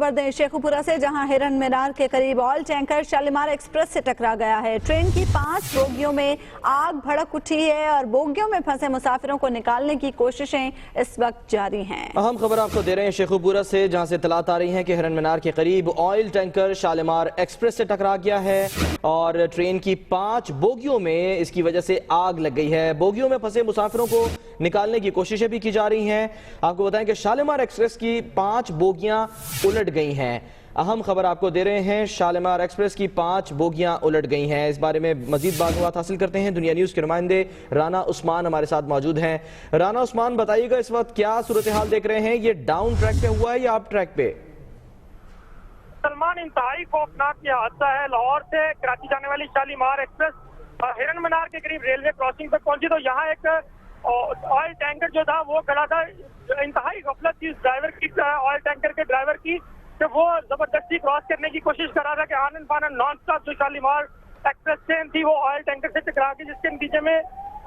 खबर दें शेखुपुरा से, जहां हिरन मीनार के करीब ऑयल टैंकर शालीमार एक्सप्रेस से टकरा गया है। ट्रेन की 5 बोगियों में आग भड़क उठी है और बोगियों में फंसे मुसाफिरों को निकालने की कोशिशें इस वक्त जारी हैं। अहम खबर आपको दे रहे हैं शेखुपुरा से, जहां से इत्तलात आ रही है कि हिरन मीनार के करीब ऑयल टैंकर शालीमार एक्सप्रेस से टकरा गया है और ट्रेन की 5 बोगियों में इसकी वजह से आग लग गई है। बोगियों में फंसे मुसाफिरों को निकालने की कोशिशें भी की जा रही हैं। आपको बताएं कि शालीमार एक्सप्रेस की 5 बोगियां उलट गई हैं। अहम खबर आपको दे रहे हैं, शालीमार एक्सप्रेस की 5 बोगियां उलट गई हैं। इस बारे में मजीद मालूमात हासिल करते हैं। दुनिया न्यूज़ के नुमाइंदे राना उस्मान हमारे साथ मौजूद हैं। राना उस्मान, बताइएगा इस वक्त क्या सूरत हाल देख रहे हैं? ये डाउन ट्रैक पे हुआ है या अप ट्रैक पे? सलमान, इंतहाई खौफनाक ये हादसा है। लाहौर से कराची जाने वाली शालीमार एक्सप्रेस हिरन मीनार के करीब रेलवे क्रॉसिंग पर पहुंची तो यहाँ एक ऑयल टैंकर जो था वो खड़ा था। इंतहाई गफलत थी ड्राइवर की, ऑयल टैंकर के ड्राइवर की, कि वो जबरदस्ती क्रॉस करने की कोशिश कर रहा था कि आनन फानन नॉन स्टॉप जो शालीमार एक्सप्रेस ट्रेन थी वो ऑयल टैंकर से टकरा गई, जिसके नतीजे में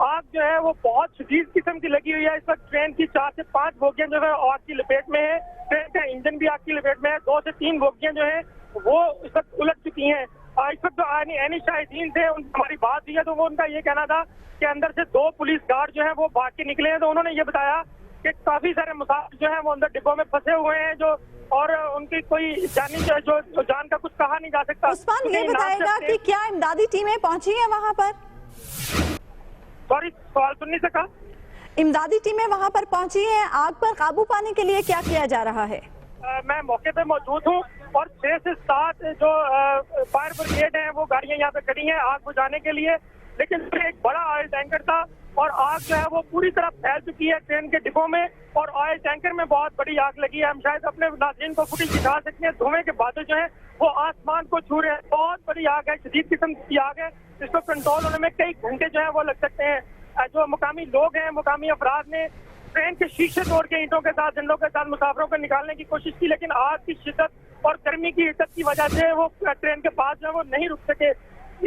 आग जो है वो बहुत शदीद किस्म की लगी हुई है। इस वक्त ट्रेन की 4 से 5 बोगियां जो है आग की लपेट में है। ट्रेन का इंजन भी आग की लपेट में है। 2 से 3 बोगियां जो है वो इस वक्त उलट चुकी हैं। इस वक्त जो एनी शाहिदीन थे उनसे हमारी बात हुई है तो वो उनका ये कहना था कि अंदर से 2 पुलिस गार्ड जो है वो भाग के निकले हैं। तो उन्होंने ये बताया कि काफी सारे मुसाफिर जो है वो अंदर डिब्बों में फंसे हुए हैं जो, और उनकी कोई जानी जो जान का कुछ कहा नहीं जा सकता। उस्मान, ये बताएगा कि क्या इमदादी टीमें पहुंची हैं वहां पर? सॉरी, सवाल सुन नहीं सका। इमदादी टीमें वहां पर पहुंची हैं। आग पर काबू पाने के लिए क्या किया जा रहा है? मैं मौके पे मौजूद हूँ और 6 से 7 जो फायर ब्रिगेड है वो गाड़ियां यहाँ पे खड़ी हैं आग बुझाने के लिए। लेकिन एक बड़ा ऑयल टैंकर था और आग जो है वो पूरी तरह फैल चुकी है ट्रेन के डिब्बों में और ऑयल टैंकर में बहुत बड़ी आग लगी है। हम शायद अपने नाज़रीन को फुटेज दिखा सकते हैं। धुएं के बादल जो है वो आसमान को छू रहे हैं। बहुत बड़ी आग है, शदीद किस्म की आग है। इसको कंट्रोल होने में कई घंटे जो है वो लग सकते हैं। जो मुकामी लोग हैं, मुकामी अफराद ने ट्रेन के शीशे तोड़ के ईंटों के साथ, डंडों के साथ मुसाफिरों को निकालने की कोशिश की, लेकिन आग की शिद्दत और गर्मी की हिद्दत की वजह से वो ट्रेन के पास जो है वो नहीं रुक सके।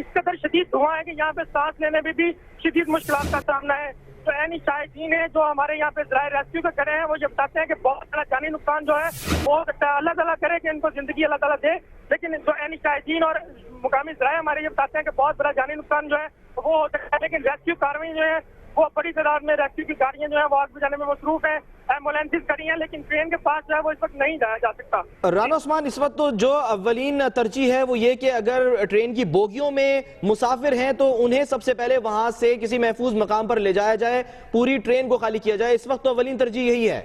इस कदर शदीद धुआं है कि यहाँ पे सांस लेने में भी शदीद मुश्किलात का सामना है। तो एनी शाहिदीन है जो हमारे यहाँ पे ज़राए रेस्क्यू के खड़े हैं वो ये बताते हैं कि बहुत बड़ा जानी नुकसान जो है वो हो सकता है। अल्लाह ताला करे कि इनको जिंदगी अल्लाह ताला दे, लेकिन जो एनी शाहिदीन और मुकामी ज़राए हमारे ये बताते हैं कि बहुत बड़ा जानी नुकसान जो है वो हो सकता है। लेकिन रेस्क्यू कार्रवाई जो है वो बड़ी तादाद में रेस्क्यू की गाड़ियां जो है वो आग बुझाने में मसरूफ है। एम्बुलेंसेस खड़ी हैं लेकिन ट्रेन के पास जो है वो इस वक्त नहीं जाया जा सकता। राना उस्मान, इस वक्त तो जो अव्वलीन तरजीह है वो ये कि अगर ट्रेन की बोगियों में मुसाफिर हैं तो उन्हें सबसे पहले वहां से किसी महफूज मकाम पर ले जाया जाए, पूरी ट्रेन को खाली किया जाए। इस वक्त तो अव्वलीन तरजीह यही है।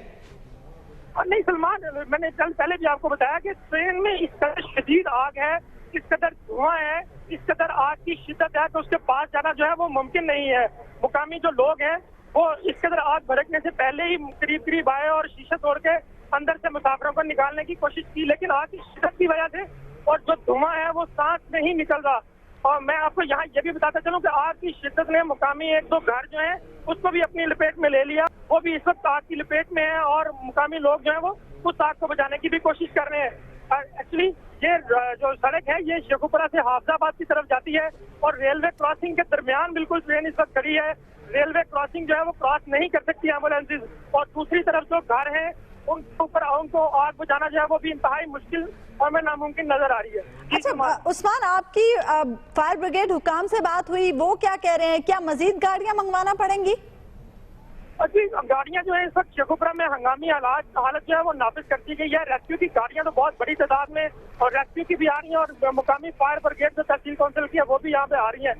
नहीं सलमान, मैंने कल पहले भी आपको बताया कि ट्रेन में इस कदर शदीद आग है, इस कदर धुआं है, इस कदर आग की शिद्दत है तो उसके पास जाना जो है वो मुमकिन नहीं है। मुकामी जो लोग हैं वो इस कदर आग भड़कने से पहले ही करीब आए और शीशे तोड़ के अंदर से मुसाफिरों को निकालने की कोशिश की, लेकिन आग की शिद्दत की वजह से और जो धुआं है वो सांस नहीं निकल रहा। और मैं आपको यहाँ ये भी बताता चलूँ कि आग की शिद्दत ने मुकामी 1-2 घर जो है उसको भी अपनी लपेट में ले लिया। वो भी इस वक्त आग की लपेट में है और मुकामी लोग जो है वो उस आग को बुझाने की भी कोशिश कर रहे हैं। एक्चुअली ये जो सड़क है ये शेखुपुरा से हाफजाबाद की तरफ जाती है और रेलवे क्रॉसिंग के दरमियान बिल्कुल ट्रेन इस वक्त खड़ी है। रेलवे क्रॉसिंग जो है वो क्रॉस नहीं कर सकती एम्बुलेंसेज, और दूसरी तरफ जो घर है उनके ऊपर उनको आग बुझाना जो है वो भी इंतहाई मुश्किल और में नामुमकिन नजर आ रही है। अच्छा उस्मान, आपकी फायर ब्रिगेड हुकाम से बात हुई, वो क्या कह रहे हैं? क्या मजीद गाड़ियां मंगवाना पड़ेंगी? जी, गाड़ियां जो है इस वक्त शेखुपुरा में हंगामी हालत जो है वो नाफिज कर दी गई है। रेस्क्यू की गाड़ियां तो बहुत बड़ी तादाद में और रेस्क्यू की भी आ रही हैं और मुकामी फायर ब्रिगेड जो तहसील काउंसिल की है वो भी यहाँ पे आ रही है।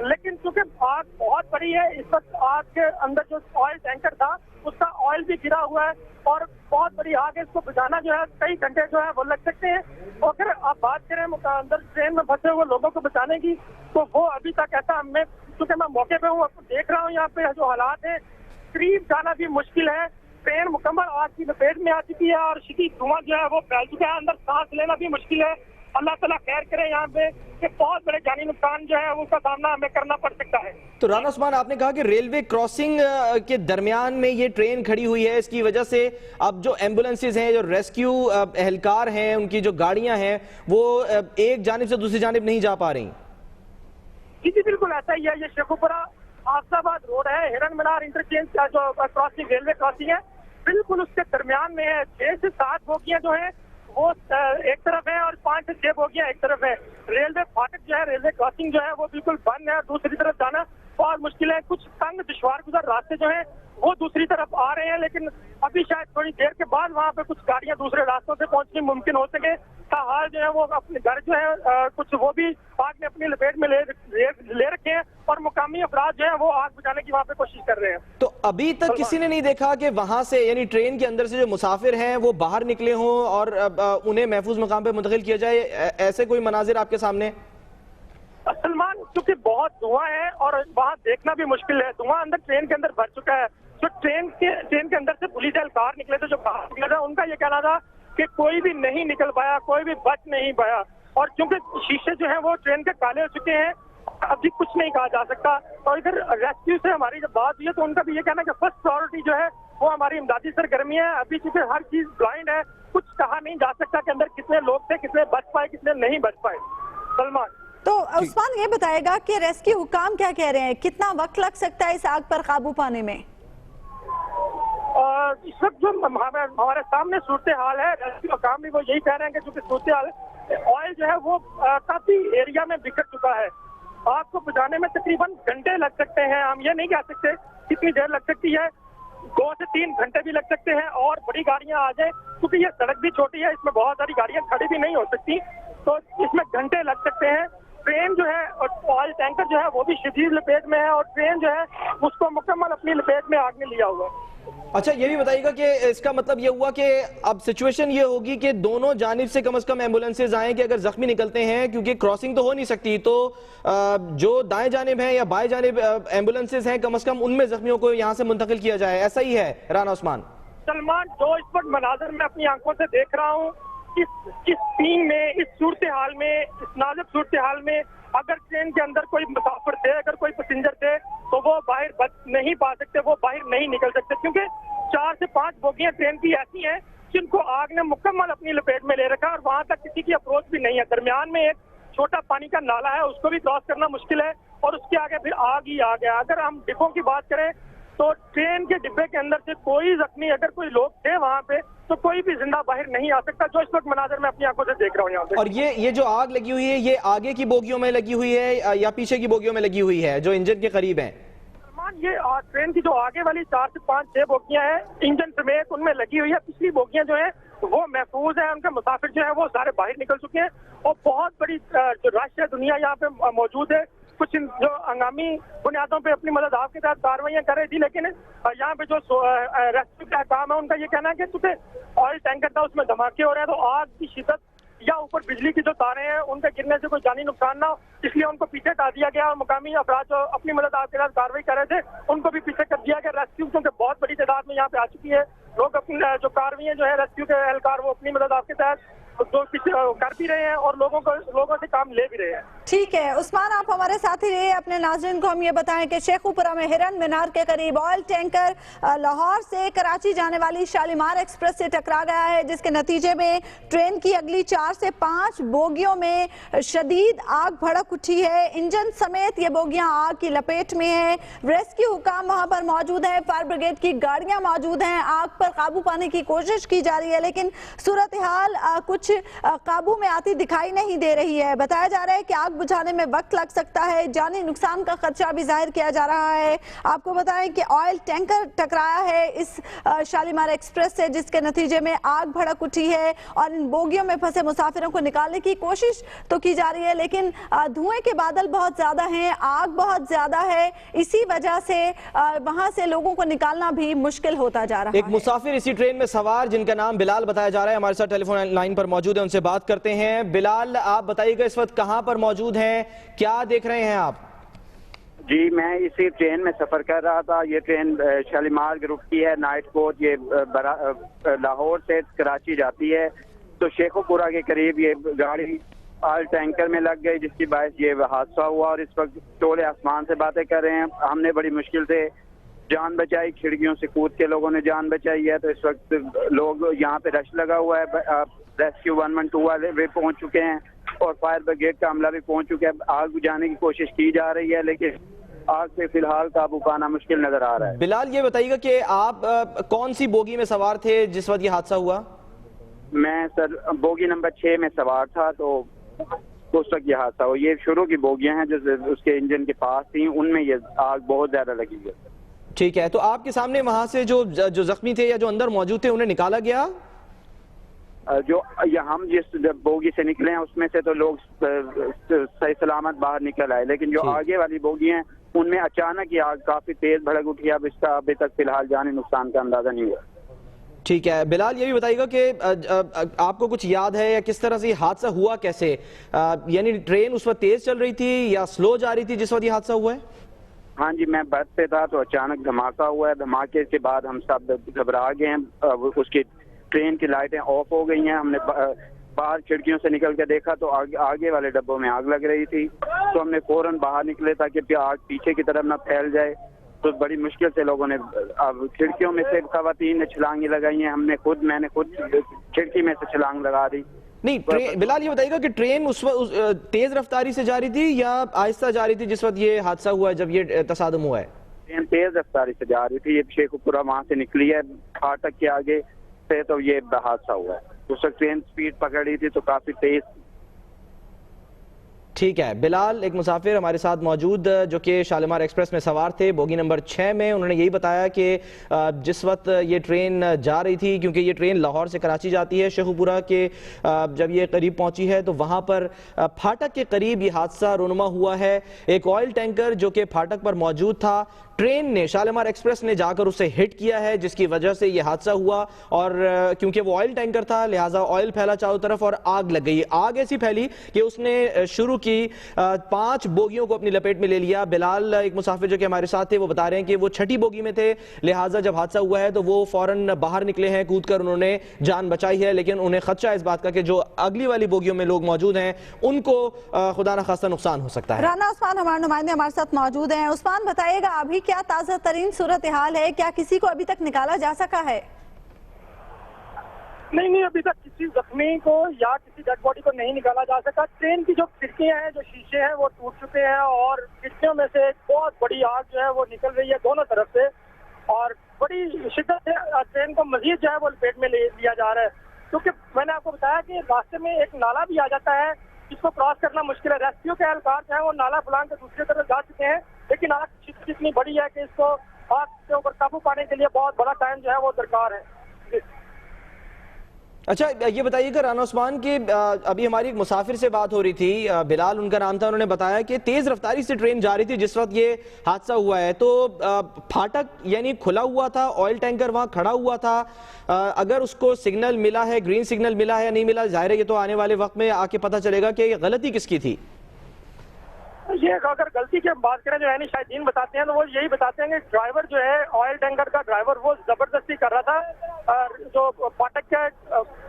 लेकिन चूंकि आग बहुत बड़ी है, इस वक्त आग के अंदर जो ऑयल टैंकर था उसका ऑयल भी गिरा हुआ है और बहुत बड़ी आग है। इसको बुझाना जो है कई घंटे जो है वो लग सकते हैं। और फिर आप बात करें अंदर ट्रेन में फंसे हुए लोगों को बचाने की तो वो अभी तक ऐसा, मैं चूंकि मैं मौके पे हूँ आपको देख रहा हूँ यहाँ पे जो हालात है, करीब जाना भी मुश्किल है। ट्रेन मुकम्मल आग की लपेट में आ चुकी है और शदीद धुआं जो है वो फैल चुका है। अंदर सांस लेना भी मुश्किल है। अल्लाह ताला खैर करे यहाँ पे कि बहुत बड़े जानी नुकसान जो है उसका सामना हमें करना पड़ सकता है। तो राना उस्मान, आपने कहा कि रेलवे क्रॉसिंग के दरमियान में ये ट्रेन खड़ी हुई है, इसकी वजह से अब जो एम्बुलेंसेज हैं, जो रेस्क्यू एहलकार हैं, उनकी जो गाड़ियां हैं वो एक जानिब से दूसरी जानिब नहीं जा पा रही। जी बिल्कुल ऐसा ही है। ये शेखुपुरा हाफजाबाद रोड है, हिरन मीनार इंटरचेंज का जो क्रॉसिंग रेलवे क्रॉसिंग है बिल्कुल उसके दरमियान में है। 6 से 7 बोगियां जो है वो एक तरफ है और 5 से 6 बोगियां एक तरफ है। रेलवे फाटक जो है, रेलवे क्रॉसिंग जो है वो बिल्कुल बंद है। दूसरी तरफ जाना बहुत मुश्किल है। कुछ तंग दुश्वार गुजर रास्ते जो है वो दूसरी तरफ आ रहे हैं, लेकिन अभी शायद थोड़ी देर के बाद वहाँ पे कुछ गाड़ियाँ दूसरे रास्तों से पहुंचनी मुमकिन हो सके। हाल जो है वो अपने घर जो है कुछ वो भी आग ने अपनी लपेट में ले रखे हैं और मुकामी अफराद जो है वो आग बुझाने की वहाँ पे कोशिश कर रहे हैं। तो अभी तक किसी ने नहीं देखा कि वहां से यानी ट्रेन के अंदर से जो मुसाफिर हैं वो बाहर निकले हों और उन्हें महफूज मकाम पे मुंतकिल किया जाए, ऐसे कोई मनाजिर आपके सामने? सलमान, क्योंकि बहुत धुआं है और वहाँ देखना भी मुश्किल है। धुआं अंदर ट्रेन के अंदर भर चुका है। जो ट्रेन के अंदर से पुलिस एहलकार निकले थे, जो बाहर निकले थे, उनका ये कहना था कि कोई भी नहीं निकल पाया, कोई भी बच नहीं पाया। और क्योंकि शीशे जो है वो ट्रेन के काले हो चुके हैं, अभी कुछ नहीं कहा जा सकता। और इधर रेस्क्यू से हमारी जब बात हुई है तो उनका भी ये कहना है कि फर्स्ट प्रायोरिटी जो है वो हमारी इमदादी सरगर्मी है। अभी चूंकि हर चीज ब्लाइंड है, कुछ कहा नहीं जा सकता कि अंदर कितने लोग थे, कितने बच पाए, कितने नहीं बच पाए। सलमान, तो उस्मान ये बताएगा कि रेस्क्यू हुकाम क्या कह रहे हैं, कितना वक्त लग सकता है इस आग पर काबू पाने में? इस वक्त जो हमारे सामने सूरत हाल है, रेस्क्यू हुकाम भी वो यही कह रहे हैं कि चूंकि सूरत हाल ऑयल जो है वो काफी एरिया में बिखर चुका है। आग को बुझाने में तकरीबन घंटे लग सकते हैं। हम ये नहीं कह सकते कितनी देर लग सकती है, 2 से 3 घंटे भी लग सकते हैं और बड़ी गाड़ियां आ जाए, क्योंकि ये सड़क भी छोटी है, इसमें बहुत सारी गाड़ियां खड़ी भी नहीं हो सकती, तो इसमें घंटे लग सकते हैं। ट्रेन जो है और ऑयल टैंकर जो है वो भी शदीद लपेट में है और ट्रेन जो है उसको मुकम्मल अपनी लपेट में आग ने लिया हुआ है। अच्छा, ये भी बताइएगा कि इसका मतलब ये हुआ कि अब सिचुएशन ये होगी कि दोनों जानिब से कम एम्बुलेंसेज आएं कि अगर जख्मी निकलते हैं, क्योंकि क्रॉसिंग तो हो नहीं सकती, तो जो दाएं जानिब है या बाएं जानिब एम्बुलेंसेज हैं कम से कम उनमें जख्मियों को यहाँ से मुंतकिल किया जाए, ऐसा ही है राना उस्मान? सलमान, जो इस वक्त मनाजर में अपनी आंखों से देख रहा हूँ, इस सीन में, इस सूरत हाल में, इस नाजुक सूरत हाल में अगर ट्रेन के अंदर कोई मुसाफिर थे, अगर कोई पैसेंजर थे, तो वो बाहर बच नहीं पा सकते, वो बाहर नहीं निकल सकते, क्योंकि 4 से 5 बोगियां ट्रेन की ऐसी हैं जिनको आग ने मुकम्मल अपनी लपेट में ले रखा है और वहां तक किसी की अप्रोच भी नहीं है। दरमियान में एक छोटा पानी का नाला है, उसको भी क्रॉस करना मुश्किल है और उसके आगे फिर आग ही आ गया। अगर हम डिब्बों की बात करें तो ट्रेन के डिब्बे के अंदर से कोई जख्मी, अगर कोई लोग थे वहां पे, तो कोई भी जिंदा बाहर नहीं आ सकता, जो इस वक्त मनाजर में अपनी आंखों से देख रहा हूँ यहाँ पे। और ये जो आग लगी हुई है, ये आगे की बोगियों में लगी हुई है या पीछे की बोगियों में लगी हुई है जो इंजन के करीब है? ये ट्रेन की जो आगे वाली 4 से 5 6 बोगियां हैं इंजन समेत उनमें लगी हुई है। पिछली बोगियां जो है वो महफूज है, उनके मुसाफिर जो है वो सारे बाहर निकल चुके हैं और बहुत बड़ी जो रश है दुनिया यहाँ पे मौजूद है। कुछ जो हंगामी बुनियादों पे अपनी मदद आपके साथ कार्रवाइयां कर रही थी, लेकिन यहाँ पे जो रेस्क्यू का काम है उनका ये कहना है कि चूंकि ऑयल टैंकर था उसमें धमाके हो रहे हैं, तो आग की शिद्दत या ऊपर बिजली की जो तारें हैं उनके गिरने से कोई जानी नुकसान ना हो, इसलिए उनको पीछे हटा दिया गया और मुकामी अफराद जो अपनी मदद आपके साथ कार्रवाई कर रहे थे उनको भी पीछे कर दिया गया। रेस्क्यू क्योंकि बहुत बड़ी तादाद में यहाँ पे आ चुकी है, लोग अपनी जो कार्रवाई जो है रेस्क्यू के एहलकार वो अपनी मदद आपके तहत जो कर भी रहे हैं और लोगों से काम ले भी रहे हैं। ठीक है उस्मान, आप हमारे साथ ही रहिए। अपने नाज़रीन को हम ये बताएं कि शेखुपुरा में हिरन मीनार के करीब ऑयल टैंकर लाहौर से कराची जाने वाली शालीमार एक्सप्रेस से टकरा गया है, जिसके नतीजे में ट्रेन की अगली 4 से 5 बोगियों में शदीद आग भड़क उठी है। इंजन समेत ये बोगियां आग की लपेट में है। रेस्क्यू हुकाम वहां पर मौजूद है, फायर ब्रिगेड की गाड़ियां मौजूद हैं, आग पर काबू पाने की कोशिश की जा रही है, लेकिन सूरत हाल कुछ काबू में आती दिखाई नहीं दे रही है। बताया जा रहा है कि आग बुझाने में वक्त लग सकता है, जानी नुकसान का खदशा भी जाहिर किया जा रहा है। आपको बताएं कि ऑयल टैंकर टकराया है इस शालीमार एक्सप्रेस से, जिसके नतीजे में आग भड़क उठी है और इन बोगियों में फंसे मुसाफिरों को निकालने की कोशिश तो की जा रही है, लेकिन धुएं के बादल बहुत ज्यादा हैं, आग बहुत ज्यादा है, इसी वजह से वहां से लोगों को निकालना भी मुश्किल होता जा रहा है। एक मुसाफिर इसी ट्रेन में सवार जिनका नाम बिलाल बताया जा रहा है हमारे साथ टेलीफोन लाइन पर मौजूद है, उनसे बात करते हैं। बिलाल, आप बताइएगा इस वक्त कहां पर मौजूद हैं, क्या देख रहे हैं आप? जी, मैं इसी ट्रेन में सफर कर रहा था। ये ट्रेन शालीमार ग्रुप की है, नाइट कोच, ये लाहौर से कराची जाती है। तो शेखुपुरा के करीब ये गाड़ी ऑयल टैंकर में लग गई, जिसकी बायस ये हादसा हुआ और इस वक्त टोले आसमान से बातें कर रहे हैं। हमने बड़ी मुश्किल से जान बचाई, खिड़कियों से कूद के लोगों ने जान बचाई है। तो इस वक्त लोग यहाँ पे रश लगा हुआ है, रेस्क्यू 112 वाले भी पहुंच चुके हैं और फायर ब्रिगेड का अमला भी पहुंच चुके हैं। आग बुझाने की कोशिश की जा रही है, लेकिन आग पे फिलहाल काबू पाना मुश्किल नजर आ रहा है। बिलाल, ये बताइएगा कि आप कौन सी बोगी में सवार थे जिस वक्त ये हादसा हुआ? میں سر بوگی نمبر 6 میں سوار تھا، تو اس وقت یہ حادثہ ہوا. یہ شروع کی بوگیاں ہیں جو اس کے انجن کے پاس تھیں، ان میں یہ آگ بہت زیادہ لگی ہے. ٹھیک ہے، تو آپ کے سامنے وہاں سے جو زخمی تھے یا جو اندر موجود تھے انہیں نکالا گیا؟ جو ہم جس بوگی سے نکلے ہیں اس میں سے تو لوگ صحیح سلامت باہر نکل آئے، لیکن جو آگے والی بوگی ہیں ان میں اچانک یہ آگ کافی تیز بھڑک اٹھی. اب اس کا ابھی تک فی الحال جانی نقصان کا اندازہ نہیں ہوا. ٹھیک ہے بلال، یہ بھی بتائیے گا کہ آپ کو کچھ یاد ہے یا کس طرح سے یہ حادثہ ہوا کیسے؟ یعنی ٹرین اس وقت تیز چل رہی تھی یا سلو جا رہی تھی جس وقت یہ حادثہ ہوا ہے؟ ہاں جی، میں بس پہ تھا تو اچانک دھماکہ ہوا ہے. دھماکے کے بعد ہم سب گھبرا گئے ہیں. اس کی ٹرین کی لائٹیں آف ہو گئی ہیں. ہم نے باہر کھڑکیوں سے نکل کے دیکھا تو آگے والے ڈبوں میں آگ لگ رہی تھی، تو ہم نے فوراً باہر نکلے تاکہ آگ پیچھے کی طرف نہ پھیل جائے. تو بڑی مشکل سے لوگوں نے کھڑکیوں میں سے خواتین نے چھلانگیں لگائی ہیں. میں نے خود کھڑکی میں سے چھلانگ لگا دی. نہیں بلال، یہ بتائیے گا کہ ٹرین اس وقت تیز رفتاری سے جا رہی تھی یا آہستہ جا رئی تھی جس وقت یہ حادثہ ہوا ہے، جب یہ تصادم ہوا ہے؟ ٹرین تیز رفتاری سے جا رہی تھی. یہ شیخو پورہ وہاں سے نکلی ہے پھاٹک کے آگے سے، تو یہ حادثہ ہوا ہے. اس وقت ٹرین سپیڈ پکڑ رہی تھی تو کافی تیز. ٹھیک ہے بلال، ایک مسافر ہمارے ساتھ موجود جو کہ شالیمار ایکسپریس میں سوار تھے بوگی نمبر 6 میں. انہوں نے یہی بتایا کہ جس وقت یہ ٹرین جا رہی تھی، کیونکہ یہ ٹرین لاہور سے کراچی جاتی ہے، شیخو پورہ کے جب یہ قریب پہنچی ہے تو وہاں پر پھاٹک کے قریب یہ حادثہ رونما ہوا ہے. ایک آئل ٹینکر جو کہ پھاٹک پر موجود تھا، ٹرین نے شالیمار ایکسپریس نے جا کر اسے ہٹ کیا ہے، جس کی وجہ سے یہ حادثہ ہوا. اور کیونکہ وہ آئل ٹینکر تھا لہٰذا آئل پھیلا چاروں طرف اور آگ لگ گئی. آگ ایسی پھیلی کہ اس نے شروع کی 5 بوگیوں کو اپنی لپیٹ میں لے لیا. بلال، ایک مسافر جو کہ ہمارے ساتھ تھے، وہ بتا رہے ہیں کہ وہ 6ٹھی بوگی میں تھے، لہٰذا جب حادثہ ہوا ہے تو وہ فوراً باہر نکلے ہیں، کود کر انہوں نے جان بچائی ہے. لیکن انہیں خدشہ اس بات کا کہ جو اگلی والی بوگیوں میں لوگ موجود ہیں ان کو خدا نخواستہ نقصان ہو سکتا ہے. رانا عثمان ہمارے نمائندے ہمارے ساتھ موجود ہیں. عثمان، بتائیے گا ابھی کیا تازہ ترین صورتحال ہے؟ کیا کسی کو ابھی تک نکالا جا سکا ہے؟ نہیں، ابھی تک کسی زخمی کو یا کسی ڈیڈ باڈی کو نہیں نکالا جا سکا. ٹرین کی جو کھڑکیاں ہیں، جو شیشے ہیں، وہ ٹوٹ چکے ہیں اور کھڑکیوں میں سے ایک بہت بڑی آگ جو ہے وہ نکل رہی ہے دونوں طرف سے، اور بڑی شدت سے ٹرین کو مزید جو ہے وہ لپیٹ میں لے لیا جا رہا ہے. کیونکہ میں نے آپ کو بتایا کہ راستے میں ایک نالا بھی آ جاتا ہے جس کو کراس کرنا مشکل ہے. ریسکیو کے اہلکار جو ہے وہ نالا بلان کے دوسری طرف جا چکے ہیں، لیکن آگ کی شدت اتنی بڑی ہے کہ اس کو آگ کے اوپر قابو پانے کے لیے بہت بڑا ٹائم جو ہے وہ درکار ہے. اچھا، یہ بتائیے کہ رانا عثمان کہ ابھی ہماری ایک مسافر سے بات ہو رہی تھی، بلال ان کا نام تھا، انہوں نے بتایا کہ تیز رفتاری سے ٹرین جا رہی تھی جس وقت یہ حادثہ ہوا ہے، تو پھاٹک یعنی کھلا ہوا تھا، آئل ٹینکر وہاں کھڑا ہوا تھا. اگر اس کو سگنل ملا ہے، گرین سگنل ملا ہے یا نہیں ملا، ظاہر ہے یہ تو آنے والے وقت میں آ کے پتہ چلے گا کہ یہ غلطی کس کی تھی. یہ اگر غلطی کی بات کریں جو یعنی شاہدین بتاتے ہیں تو وہ یہی بتاتے ہیں کہ ڈرائیور جو ہے آئل ٹینکر کا ڈرائیور وہ زبردستی کر رہا تھا. جو پھاٹک کا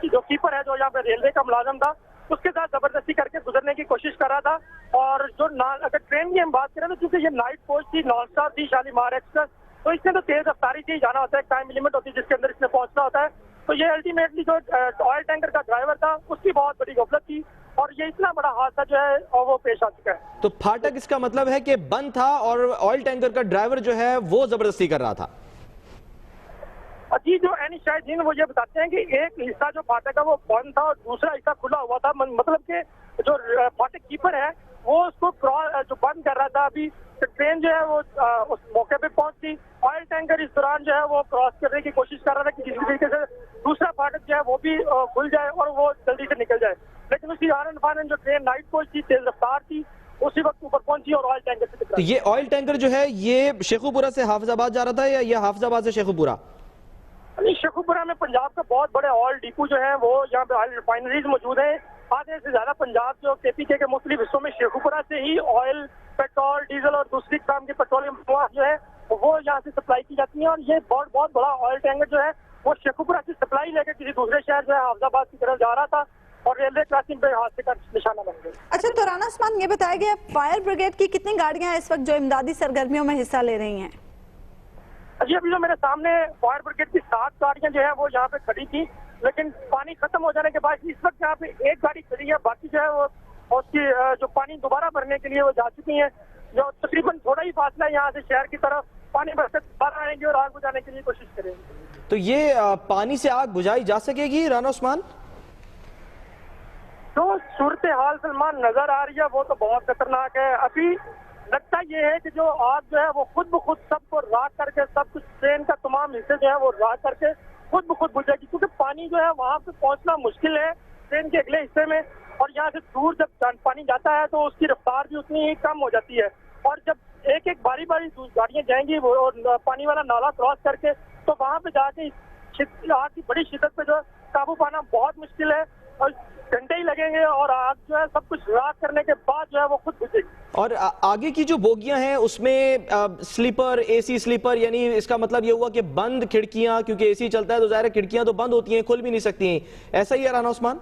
جو کیپر ہے جو یہاں پہ ریلوے کا ملازم تھا اس کے ساتھ زبردستی کر کے گزرنے کی کوشش کر رہا تھا. اور جو اگر ٹرین کی ہم بات کریں تو چونکہ یہ نائٹ کوچ تھی، نان اسٹاپ تھی شالیمار ایکسپریس، تو اس نے تو تیز رفتاری سے ہی جانا ہوتا ہے، ایک ٹائم لمٹ ہوتی ہے جس کے اندر اس نے پہنچنا ہوتا ہے. تو یہ الٹیمیٹلی جو آئل ٹینکر کا ڈرائیور تھا اس کی بہت بڑی غفلت تھی اور یہ اتنا بڑا حادثہ جو ہے وہ پیش آ چکا ہے. تو پھاٹک اس کا مطلب ہے کہ بند تھا اور آئل ٹینکر کا ڈرائیور جو ہے وہ زبردستی کر رہا تھا. جی، جو اینی شاہدین وہ یہ بتاتے ہیں کہ ایک حصہ جو پھاٹک کا وہ بند تھا اور دوسرا حصہ کھلا ہوا تھا. مطلب کہ جو پھاٹک کیپر ہے وہ اس کو جو بند کر رہا تھا. ابھی ٹرین جو ہے وہ اس موقع پہ پہنچی، آئل ٹینکر اس دوران جو ہے وہ کراس کرنے کی کوشش کر رہا تھا کہ کسی طریقے سے دوسرا پھاٹک جو ہے وہ بھی کھل جائے اور وہ جلدی سے نکل جائے. لیکن اسی آرن فارن جو ٹرین نائٹ کوچ تھی، تیز رفتار تھی، اسی وقت اوپر پہنچی اور آئل ٹینکر سے ٹکرائی. یہ آئل ٹینکر جو ہے یہ شیخو پورہ سے حافظ آباد جا رہا تھا یا یہ حافظ آباد سے شیخو پورہ؟ شیخو پورہ میں پنجاب کا بہت بڑے آئل ڈیپو جو ہے وہ یہاں پہ آئل ریفائنریز موجود ہیں. آدھے سے زیادہ پنجاب جو KPK کے مختلف حصوں میں شیخو پورہ سے ہی آئل، پیٹرول، ڈیزل اور دوسری قسم کے پیٹرولیم مواد جو ہے وہ یہاں سے سپلائی کی جاتی ہیں. اور یہ بہت بڑا آئل ٹینکر جو ہے وہ شیخو پورہ سے سپلائی لے کے کسی دوسرے شہر جو ہے حافظ آباد کی طرف جا رہا تھا اور ریلوے کراسنگ پہ حادثے کا نشانہ بن گیا. اچھا، تو رانا عثمان یہ بتایا گیا فائر بریگیڈ کی کتنی گاڑیاں اس وقت جو امدادی سرگرمیوں میں حصہ لے رہی ہیں؟ جی، ابھی جو میرے سامنے فائر بریگیڈ کی 7 گاڑیاں جو ہے وہ یہاں پہ کھڑی تھی، لیکن پانی ختم ہو جانے کے بعد اس وقت یہاں پہ ایک گاڑی کھڑی ہے. باقی جو ہے وہ اس کی جو پانی دوبارہ بھرنے کے لیے وہ جا چکی ہیں. جو تقریباً تھوڑا ہی فاصلہ ہے یہاں سے شہر کی طرف، پانی بھر سے دوبارہ آئیں گے اور آگ بجھانے کے لیے کوشش کریں گے. تو یہ پانی سے آگ بجھائی جا سکے گی رانا عثمان؟ जो सूरत हाल सलमान नजर आ रही है वो तो बहुत खतरनाक है। अभी लगता ये है कि जो आग जो है वो खुद ब खुद सबको राख करके, सब कुछ ट्रेन का तमाम हिस्से जो है वो राख करके खुद ब खुद बुझेगी, क्योंकि पानी जो है वहाँ पे पहुँचना मुश्किल है ट्रेन के अगले हिस्से में, और यहाँ से दूर जब पानी जाता है तो उसकी रफ्तार भी उतनी ही कम हो जाती है, और जब एक एक बारी बारी गाड़ियाँ जाएंगी वो और पानी वाला नाला क्रॉस करके, तो वहाँ पे जाके आग की बड़ी शिद्दत पे जो काबू पाना बहुत मुश्किल है, और घंटे ही लगेंगे और आग जो है सब कुछ राख करने के बाद जो है वो खुद बुझेगी। और आगे की जो बोगियां हैं उसमें स्लीपर, एसी स्लीपर, यानी इसका मतलब ये हुआ कि बंद खिड़कियां, क्योंकि एसी चलता है तो ज़ाहिर है खिड़कियां तो बंद होती हैं, खुल भी नहीं सकती हैं, ऐसा ही है राना उस्मान?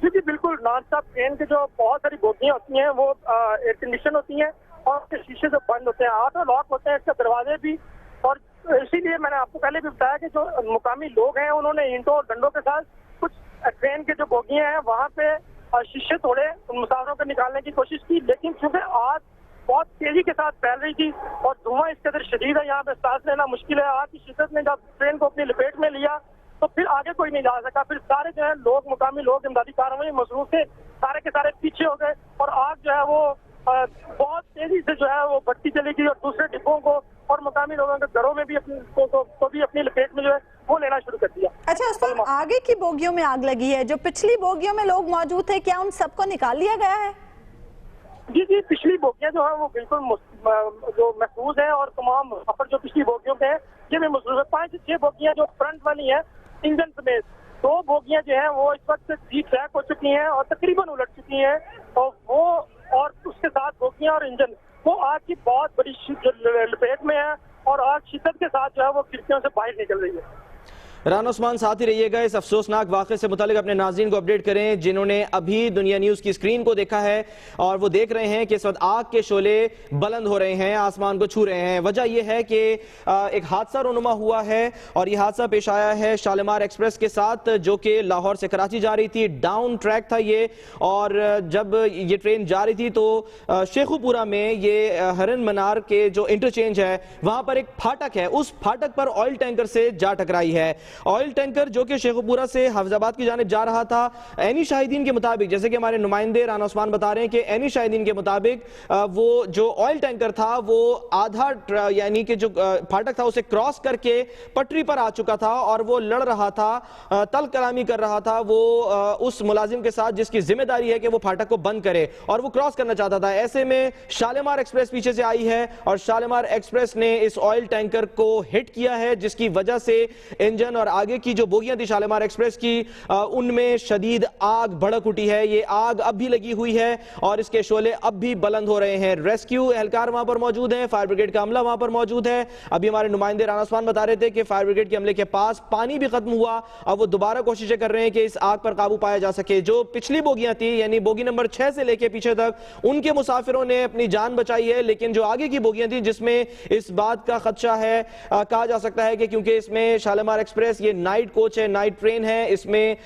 जी जी बिल्कुल, नॉन स्टॉप ट्रेन की जो बहुत सारी बोगियां होती हैं वो एयर कंडीशन होती हैं और उसके शीशे जो बंद होते हैं, ऑटो लॉक होते हैं इसके दरवाजे भी, और इसीलिए मैंने आपको पहले भी बताया कि जो मुकामी लोग हैं उन्होंने ईंटों और डंडों के साथ कुछ ट्रेन के जो बोगियां हैं वहाँ पे शीशे तोड़े, उन मुसाफिरों को निकालने की कोशिश की, लेकिन चूंकि आग बहुत तेजी के साथ फैल रही थी और धुआं इस कदर शदीद है, यहाँ पे सांस लेना मुश्किल है। आग की शिद्दत ने जब ट्रेन को अपनी लपेट में लिया तो फिर आगे कोई नहीं जा सका, फिर सारे जो है लोग, मुकामी लोग इमदादी कार्रवाई में मसरूफ थे, सारे के सारे पीछे हो गए और आग जो है वो बहुत तेजी से जो है वो बढ़ती चली गई और दूसरे डिब्बों को और मुकामी लोगों के घरों में भी अपनी लपेट में जो है वो लेना शुरू कर दिया। अच्छा उस्मान, आगे की बोगियों में आग लगी है, जो पिछली बोगियों में लोग मौजूद थे, क्या उन सबको निकाल लिया गया है? जी जी, पिछली बोगियां जो है वो बिल्कुल जो महफूज है और तमाम मुसाफिर जो पिछली बोगियों के हैं ये भी महफूज है। 5 से 6 बोगियां जो फ्रंट वाली है इंजन समेत, 2 बोगियां जो है वो इस वक्त डी ट्रैक हो चुकी हैं और तकरीबन उलट चुकी हैं, और उसके साथ बोगियां और इंजन वो आग की बहुत बड़ी लपेट में है और आग शिद्दत के साथ जो है वो खिड़कियों से बाहर निकल रही है। राना उस्मान साथ ही रहिएगा, इस अफसोसनाक वाक़े से मुतालिक अपने नाज़रीन को अपडेट करें जिन्होंने अभी दुनिया न्यूज़ की स्क्रीन को देखा है और वो देख रहे हैं कि इस वक्त आग के शोले बुलंद हो रहे हैं, आसमान को छू रहे हैं। वजह यह है कि एक हादसा रोनुमा हुआ है और ये हादसा पेश आया है शालीमार एक्सप्रेस के साथ, जो कि लाहौर से कराची जा रही थी। डाउन ट्रैक था ये, और जब ये ट्रेन जा रही थी तो शेखुपुरा में ये हरन मनार के जो इंटरचेंज है वहाँ पर एक फाटक है, उस फाटक पर ऑयल टैंकर से जा टकराई है। ऑयल टैंकर जो कि शेखुपुरा से हाफिजाबाद की जानिब जा रहा था, एनी शाहिदीन के मुताबिक, जैसे कि हमारे नुमाइंदे राना उस्मान बता रहे हैं कि एनी शाहिदीन के मुताबिक वो जो ऑयल टैंकर था वो आधा यानी कि जो फाटक था उसे क्रॉस करके पटरी पर आ चुका था और वो लड़ रहा था, तल कलामी कर रहा था वो उस मुलाजिम के साथ जिसकी जिम्मेदारी है कि वो फाटक को बंद करे, और वो क्रॉस करना चाहता था। ऐसे में शालीमार एक्सप्रेस पीछे से आई है और शालीमार एक्सप्रेस ने इस ऑयल टैंकर को हिट किया है, जिसकी वजह से इंजन और आगे की जो बोगियां थी शालीमार एक्सप्रेस की उनमें शदीद आग भड़क उठी है। ये आग अब भी लगी हुई है और इसके शोले अब भी बुलंद हो रहे हैं। रेस्क्यू एहलकार वहां पर मौजूद हैं, फायर ब्रिगेड का अमला वहां पर मौजूद है। अभी हमारे नुमाइंदे राना उस्मान बता रहे थे कि फायर ब्रिगेड के अमले के पास पानी भी खत्म हुआ, अब वो दोबारा कोशिशें कर रहे हैं कि इस आग पर काबू पाया जा सके। जो पिछली बोगियां थी यानी बोगी नंबर 6 से लेकर पीछे तक, उनके मुसाफिरों ने अपनी जान बचाई है, लेकिन जो आगे की बोगियां थी जिसमें इस बात का खदशा है, कहा जा सकता है कि क्योंकि इसमें शालीमार एक्सप्रेस ये नाइट कोच है, नाइट ट्रेन है, इसमें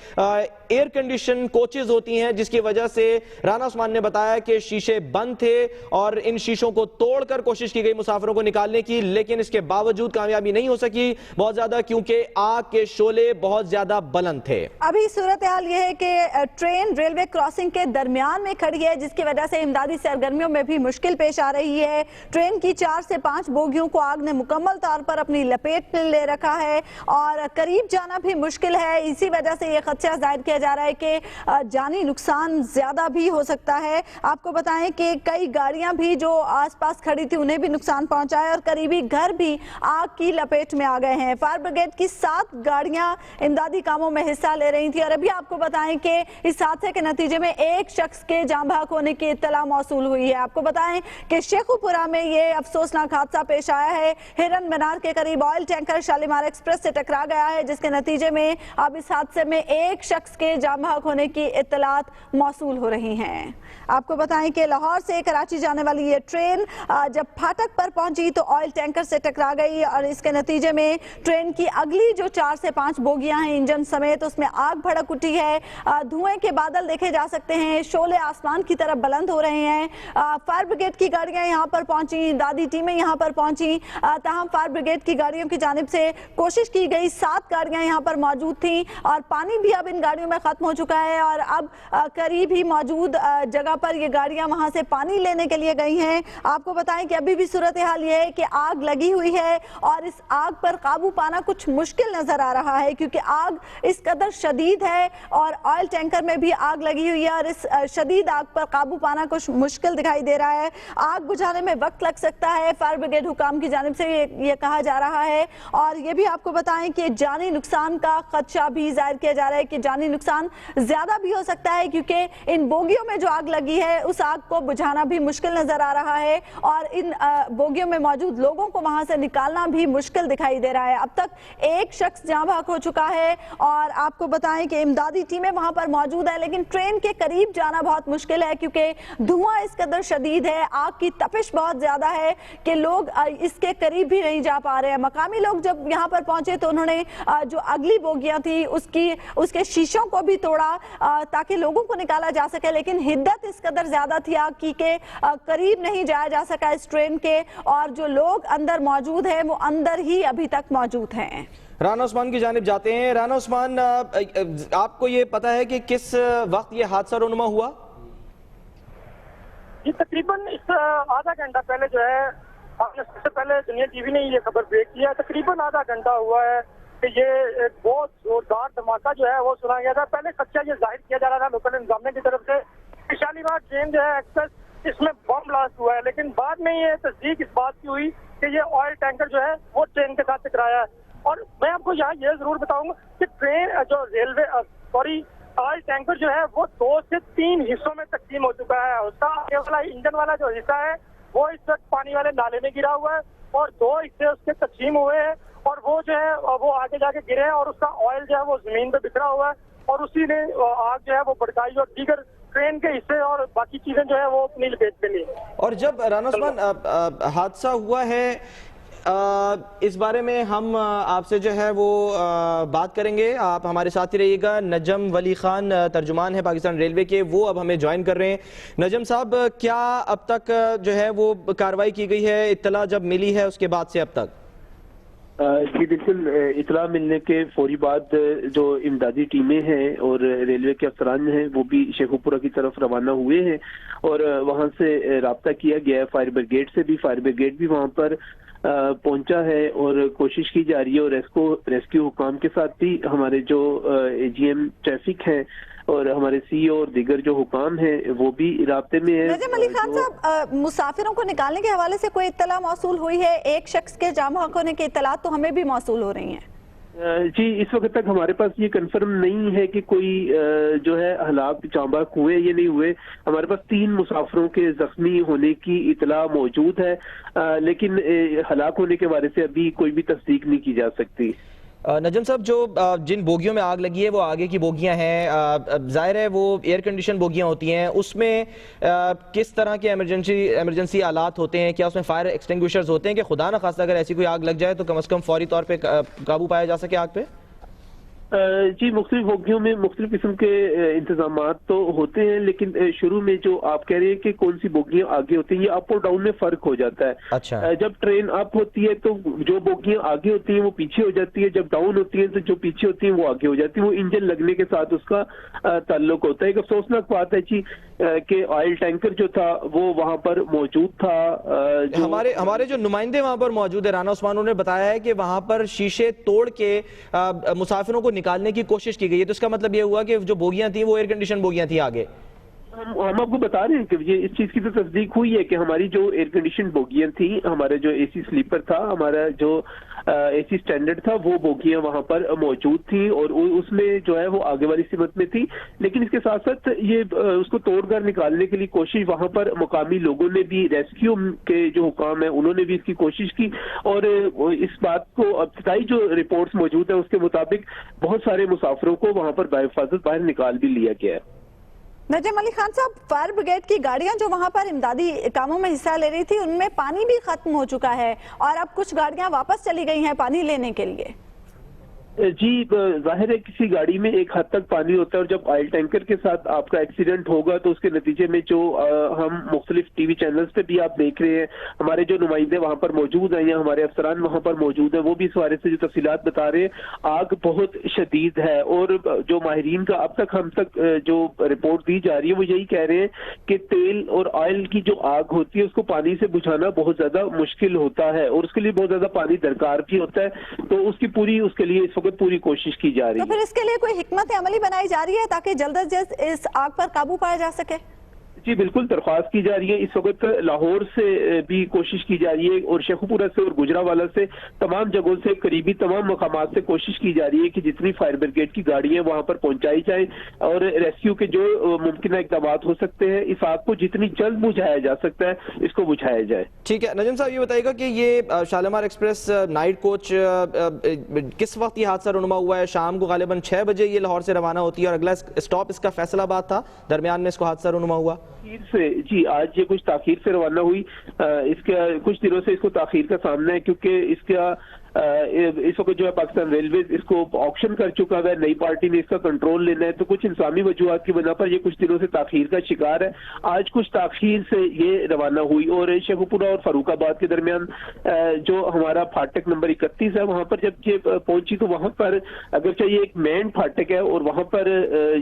एयर कंडीशन कोचेज होती हैं, जिसकी वजह से राना उस्मान ने बताया कि शीशे बंद थे और इन शीशों को तोड़कर कोशिश की गई मुसाफिरों को निकालने की, लेकिन इसके बावजूद कामयाबी नहीं हो सकी बहुत ज्यादा, क्योंकि आग के शोले बहुत ज्यादा बुलंद थे। अभी सूरत हाल यह है कि ट्रेन रेलवे क्रॉसिंग के दरमियान में खड़ी है, जिसकी वजह से इमदादी सरगर्मियों में भी मुश्किल पेश आ रही है। ट्रेन की 4 से 5 बोगियों को आग ने मुकम्मल तौर पर अपनी लपेट में ले रखा है और करीब जाना भी मुश्किल है। इसी वजह से यह खदशा जाहिर किया जा रहा है कि जानी नुकसान ज्यादा भी हो सकता है। आपको बताएं कि कई गाड़ियां भी जो आसपास खड़ी थी उन्हें भी नुकसान पहुंचा है और करीबी घर भी आग की लपेट में आ गए हैं। फायर ब्रिगेड की 7 गाड़ियां इमदादी कामों में हिस्सा ले रही थी और अभी आपको बताएं कि इस हादसे के नतीजे में एक शख्स के जान बहक होने की इत्तला मौसूल हुई है। आपको बताएं कि शेखुपुरा में यह अफसोसनाक हादसा पेश आया है। हिरन मीनार के करीब ऑयल टैंकर शालीमार एक्सप्रेस से टकरा गया है, जिसके नतीजे में अब इस हादसे में एक शख्स के जान बहक होने की इत्तलात मौसूल हो रही हैं। आपको बताएं कि लाहौर से कराची जाने वाली ये ट्रेन जब फाटक पर पहुंची तो ऑयल टैंकर से टकरा गई और इसके नतीजे में ट्रेन की अगली जो 4 से 5 बोगियां हैं इंजन समेत, उसमें आग भड़क उठी है। धुएं के बादल देखे जा सकते हैं, शोले आसमान की तरफ बुलंद हो रहे हैं। फायर ब्रिगेड की गाड़ियां यहां पर पहुंची, दादी टीमें यहां पर पहुंची, ताहम फायर ब्रिगेड की गाड़ियों की जानिब से कोशिश की गई 7 गाड़ियां यहाँ पर मौजूद थी और पानी भी अब इन गाड़ियों में खत्म हो चुका है और अब करीब ही मौजूद जगह पर ये गाड़ियां वहां से पानी लेने के लिए गई हैं। आपको बताएं कि अभी भी सूरत हाल ये है कि आग लगी हुई है और इस आग पर काबू पाना कुछ मुश्किल नजर आ रहा है क्योंकि आग इस कदर शदीद है और ऑयल टैंकर में भी आग लगी हुई है और इस शदीद आग पर काबू पाना कुछ मुश्किल दिखाई दे रहा है। आग बुझाने में वक्त लग सकता है, फायर ब्रिगेड हुकाम की जानिब से ये कहा जा रहा है। और ये भी आपको बताएं कि जानी नुकसान का खदशा भी जाहिर किया जा रहा है कि जानी नुकसान ज्यादा भी हो सकता है क्योंकि इन बोगियों में जो आग लगी है उस आग को बुझाना भी मुश्किल नजर आ रहा है और इन बोगियों में मौजूद लोगों को वहां से निकालना भी मुश्किल दिखाई दे रहा है। अब तक एक शख्स जाँ बहक हो चुका है और आपको बताएं कि इमदादी टीमें वहां पर मौजूद है लेकिन ट्रेन के करीब जाना बहुत मुश्किल है क्योंकि धुआं इस कदर शदीद है, आग की तपिश बहुत ज्यादा है कि लोग इसके करीब भी नहीं जा पा रहे हैं। मकामी लोग जब यहाँ पर पहुंचे तो उन्होंने जो अगली बोगियां थी उसके शीशों को भी तोड़ा ताकि लोगों को निकाला जा सके, लेकिन हिद्दत इस कदर ज्यादा थी आग की के करीब नहीं जाया जा सका इस ट्रेन के और जो लोग अंदर मौजूद हैं वो अंदर ही अभी तक मौजूद हैं। राना उस्मान की जानिब जाते हैं। राना उस्मान, आपको ये पता है कि किस वक्त ये हादसा रोनुमा हुआ? ये तकरीबन इस आधा घंटा पहले जो है, आपने सबसे पहले दुनिया टीवी ने ये खबर ब्रेक किया, तकरीबन आधा घंटा हुआ है कि ये एक बहुत जोरदार धमाका जो है वो सुना गया था। पहले खदशा ये जाहिर किया जा रहा था लोकल इंतजामिया की तरफ से कि शालीमार ट्रेन जो है एक्सप्रेस इसमें बम ब्लास्ट हुआ है, लेकिन बाद में ये तस्दीक इस बात की हुई कि ये ऑयल टैंकर जो है वो ट्रेन के साथ टकराया है। और मैं आपको यहाँ ये जरूर बताऊंगा कि ट्रेन जो ऑयल टैंकर जो है वो 2 से 3 हिस्सों में तकसीम हो चुका है। उसका आगे वाला इंजन वाला जो हिस्सा है वो इस वक्त पानी वाले नाले में गिरा हुआ है और 2 हिस्से उसके तकसीम हुए हैं और वो जो है वो आगे जाके गिरे हैं और उसका ऑयल जो है वो जमीन पे बिखरा हुआ है और उसी ने आग जो है वो भड़काई और दीगर ट्रेन के हिस्से और बाकी चीजें जो है वो अपनी लपेट में ली। और जब राना उस्मान हादसा हुआ है इस बारे में हम आपसे जो है वो बात करेंगे, आप हमारे साथ ही रहिएगा। नजम वली खान तर्जुमान है पाकिस्तान रेलवे के, वो अब हमें ज्वाइन कर रहे हैं। नजम साहब, क्या अब तक जो है वो कार्रवाई की गई है, इत्तला जब मिली है उसके बाद से अब तक? जी बिल्कुल, इतला मिलने के फौरी बाद जो इमदादी टीमें हैं और रेलवे के अफसरान हैं वो भी शेखुपुरा की तरफ रवाना हुए हैं और वहां से राब्ता किया गया है। फायर ब्रिगेड भी वहां पर पहुंचा है और कोशिश की जा रही है और रेस्क्यू हुकाम के साथ भी हमारे जो एजीएम ट्रैफिक हैं और हमारे सीईओ और दीगर जो हुकाम हैं वो भी राब्ते में है। नजम अली खान साहब, मुसाफिरों को निकालने के हवाले से कोई इत्तला मौसूल हुई है? एक शख्स के जाम बहक होने की इत्तला तो हमें भी मौसूल हो रही हैं। जी, इस वक्त तक हमारे पास ये कंफर्म नहीं है कि कोई जो है हलाक जाम बहक हुए ये नहीं हुए। हमारे पास 3 मुसाफिरों के जख्मी होने की इतला मौजूद है, लेकिन हलाक होने के बारे से अभी कोई भी तस्दीक नहीं की जा सकती। नजम साहब, जो जिन बोगियों में आग लगी है वो आगे की बोगियां हैं, जाहिर है वो एयर कंडीशन बोगियां होती हैं, उसमें किस तरह के इमरजेंसी आलात होते हैं? क्या उसमें फायर एक्सटिंग्विशर्स होते हैं कि खुदा न खास्ता अगर ऐसी कोई आग लग जाए तो कम से कम फौरी तौर पे काबू पाया जा सके आग पे? जी, मुख्तलिफ बोगियों में मुख्तलिफ किस्म के इंतजामात तो होते हैं, लेकिन शुरू में जो आप कह रहे हैं कि कौन सी बोगियां आगे होती हैं, ये अप और डाउन में फर्क हो जाता है। अच्छा। जब ट्रेन अप होती है तो जो बोगियां आगे होती हैं वो पीछे हो जाती है, जब डाउन होती है तो जो पीछे होती हैं वो आगे हो जाती है। वो इंजन लगने के साथ उसका ताल्लुक होता है। एक अफसोसनाक बात है जी कि ऑयल टैंकर जो था वो वहां पर मौजूद था। हमारे जो नुमाइंदे वहां पर मौजूद है, राना उस्मान, उन्होंने बताया है कि वहां पर शीशे तोड़ के मुसाफिरों को निकालने की कोशिश की गई है, तो इसका मतलब ये हुआ कि जो बोगियां थी वो एयर कंडीशन बोगियां थी आगे। हम आपको बता रहे हैं कि ये इस चीज की तो तस्दीक हुई है कि हमारी जो एयर कंडीशन बोगियां थी, हमारा जो एसी स्लीपर था, हमारा जो एसी स्टैंडर्ड था, वो बोगियां वहां पर मौजूद थी और उसमें जो है वो आगे वाली सिमत में थी। लेकिन इसके साथ साथ ये उसको तोड़कर निकालने के लिए कोशिश वहां पर मुकामी लोगों ने भी, रेस्क्यू के जो हुकाम है उन्होंने भी इसकी कोशिश की और इस बात को इब्तिदाई जो रिपोर्ट्स मौजूद है उसके मुताबिक बहुत सारे मुसाफिरों को वहां पर बाहिफाजत बाहर निकाल भी लिया गया है। नजम अली खान साहब, फायर ब्रिगेड की गाड़ियां जो वहां पर इमदादी कामों में हिस्सा ले रही थी उनमें पानी भी खत्म हो चुका है और अब कुछ गाड़ियां वापस चली गई हैं पानी लेने के लिए। جی ظاہر ہے کسی گاڑی میں ایک حد تک پانی ہوتا ہے اور جب آئل ٹینکر کے ساتھ آپ کا ایکسیڈنٹ ہوگا تو اس کے نتیجے میں جو ہم مختلف ٹی وی چینلز پہ بھی آپ دیکھ رہے ہیں، ہمارے جو نمائندے وہاں پر موجود ہیں یا ہمارے افسران وہاں پر موجود ہیں وہ بھی اس بارے سے جو تفصیلات بتا رہے ہیں، آگ بہت شدید ہے اور جو ماہرین کا اب تک ہم تک جو رپورٹ دی جا رہی ہے وہ یہی کہہ رہے ہیں کہ تیل اور آئل کی جو آگ ہوتی ہے اس کو پانی سے بجھانا بہت زیادہ مشکل ہوتا ہے اور اس کے لیے بہت زیادہ پانی درکار بھی ہوتا ہے، تو اس کے لیے اس وقت پوری کوشش کی جا رہی ہے۔ تو پھر اس کے لیے کوئی حکمت عملی بنائی جا رہی ہے تاکہ جلد از جلد اس آگ پر قابو پایا جا سکے؟ جی بالکل درخواست کی جا رہی ہے، اس وقت لاہور سے بھی کوشش کی جا رہی ہے اور شیخو پورہ سے اور گجرانوالہ سے تمام جگہوں سے قریبی تمام مقامات سے کوشش کی جا رہی ہے کہ جتنی فائر بریگیڈ کی گاڑیاں وہاں پر پہنچائی جائیں اور ریسکیو کے جو ممکنہ اقدامات ہو سکتے ہیں اس آگ کو جتنی جلد بجھایا جا سکتا ہے اس کو بجھایا جائے۔ ٹھیک ہے نجم صاحب، یہ بتائیے گا کہ یہ شالیمار ایکسپریس نائٹ کوچ کس وقت یہ حادثہ رونما ہوا ہے؟ شام کو غالباً 6 بجے یہ لاہور سے روانہ ہوتی ہے اور اگلا اسٹاپ اس کا فیصل آباد تھا، درمیان میں اس کو حادثہ رونما ہوا۔ جی آج یہ کچھ تاخیر سے روانہ ہوئی، اس کے کچھ دنوں سے اس کو تاخیر کا سامنا ہے کیونکہ اس کا اس وقت جو ہے پاکستان ریلویز اس کو آکشن کر چکا ہے، نئی پارٹی نے اس کا کنٹرول لینا ہے، تو کچھ انسانی وجوہات کی بنا پر یہ کچھ دنوں سے تاخیر کا شکار ہے۔ آج کچھ تاخیر سے یہ روانہ ہوئی اور شیخو پورہ اور فاروق آباد کے درمیان جو ہمارا پھاٹک نمبر 31 ہے وہاں پر جب یہ پہنچی تو وہاں پر اگرچہ یہ ایک مین پھاٹک ہے اور وہاں پر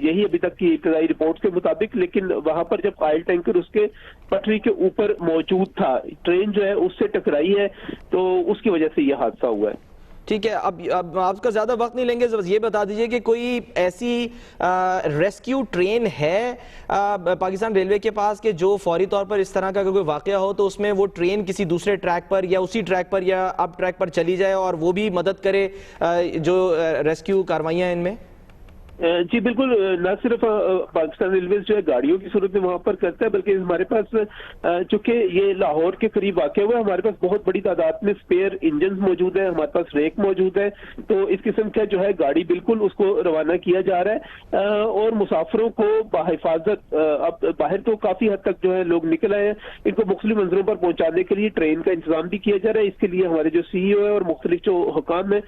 یہی ابھی تک کی ابتدائی رپورٹ کے مطابق، لیکن وہاں پر جب آئل ٹینکر اس کے پٹری کے اوپر موجود تھا، ٹرین جو ہے اس سے ٹکرائی ہے تو اس کی وجہ سے یہ حادثہ ہوا ہے۔ ٹھیک ہے، اب آپ کا زیادہ وقت نہیں لیں گے، بس یہ بتا دیجئے کہ کوئی ایسی ریسکیو ٹرین ہے پاکستان ریلوے کے پاس کہ جو فوری طور پر اس طرح کا کوئی واقعہ ہو تو اس میں وہ ٹرین کسی دوسرے ٹریک پر یا اسی ٹریک پر یا اب ٹریک پر چلی جائے اور وہ بھی مدد کرے جو ریسکیو کاروائیاں ان میں؟ جی بالکل، نہ صرف پاکستان ریلویز جو ہے گاڑیوں کی صورت میں وہاں پر کرتا ہے بلکہ ہمارے پاس چونکہ یہ لاہور کے قریب واقع ہوا ہے، ہمارے پاس بہت بڑی تعداد میں سپیئر انجنز موجود ہیں، ہمارے پاس ریک موجود ہے، تو اس قسم کا جو ہے گاڑی بالکل اس کو روانہ کیا جا رہا ہے اور مسافروں کو بحفاظت اب باہر تو کافی حد تک جو ہے لوگ نکل آئے ہیں، ان کو مختلف منظروں پر پہنچانے کے لیے ٹرین کا انتظام بھی کیا جا رہا ہے۔ اس کے لیے ہمارے جو سی ای او ہے اور مختلف جو حکام ہیں